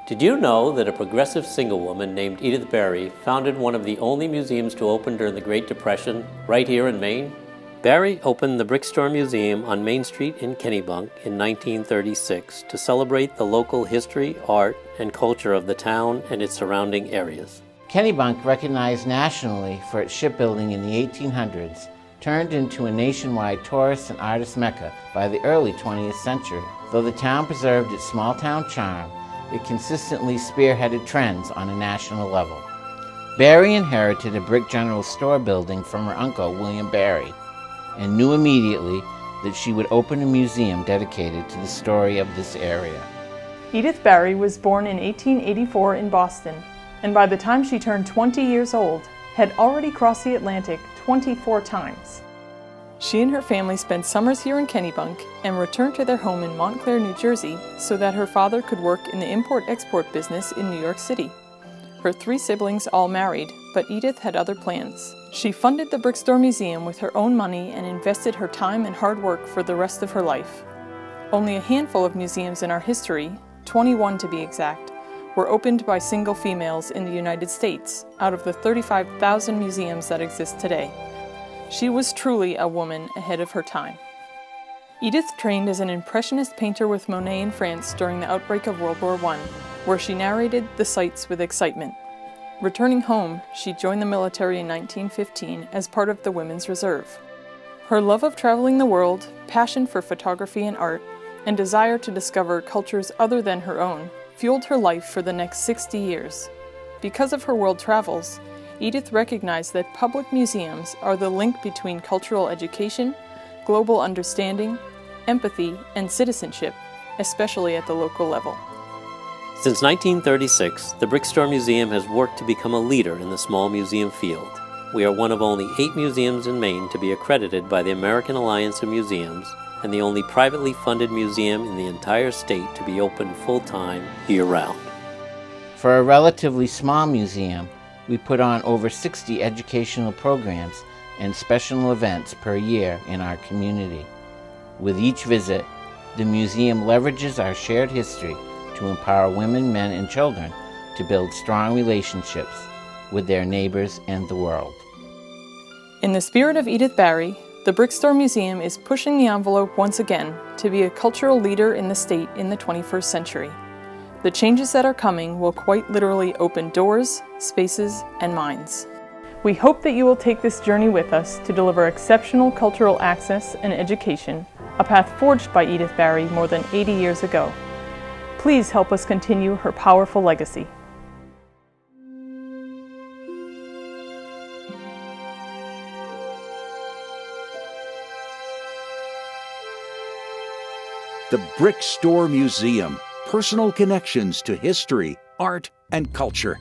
Did you know that a progressive single woman named Edith Barry founded one of the only museums to open during the Great Depression right here in Maine? Barry opened the Brickstore Museum on Main Street in Kennebunk in 1936 to celebrate the local history, art, and culture of the town and its surrounding areas. Kennebunk, recognized nationally for its shipbuilding in the 1800s, turned into a nationwide tourist and artist mecca by the early 20th century. Though the town preserved its small-town charm, it consistently spearheaded trends on a national level. Barry inherited a brick general store building from her uncle, William Barry, and knew immediately that she would open a museum dedicated to the story of this area. Edith Barry was born in 1884 in Boston, and by the time she turned 20 years old, had already crossed the Atlantic 24 times. She and her family spent summers here in Kennebunk and returned to their home in Montclair, New Jersey, so that her father could work in the import-export business in New York City. Her 3 siblings all married, but Edith had other plans. She funded the Brickstore Museum with her own money and invested her time and hard work for the rest of her life. Only a handful of museums in our history, 21 to be exact, were opened by single females in the United States out of the 35,000 museums that exist today. She was truly a woman ahead of her time. Edith trained as an impressionist painter with Monet in France during the outbreak of World War I, where she narrated the sights with excitement. Returning home, she joined the military in 1915 as part of the Women's Reserve. Her love of traveling the world, passion for photography and art, and desire to discover cultures other than her own fueled her life for the next 60 years. Because of her world travels, Edith recognized that public museums are the link between cultural education, global understanding, empathy, and citizenship, especially at the local level. Since 1936, the Brickstore Museum has worked to become a leader in the small museum field. We are one of only 8 museums in Maine to be accredited by the American Alliance of Museums, and the only privately funded museum in the entire state to be open full-time, year-round. For a relatively small museum, we put on over 60 educational programs and special events per year in our community. With each visit, the museum leverages our shared history to empower women, men, and children to build strong relationships with their neighbors and the world. In the spirit of Edith Barry, the Brickstore Museum is pushing the envelope once again to be a cultural leader in the state in the 21st century. The changes that are coming will quite literally open doors, spaces, and minds. We hope that you will take this journey with us to deliver exceptional cultural access and education, a path forged by Edith Barry more than 80 years ago. Please help us continue her powerful legacy. The Brickstore Museum, personal connections to history, art, and culture.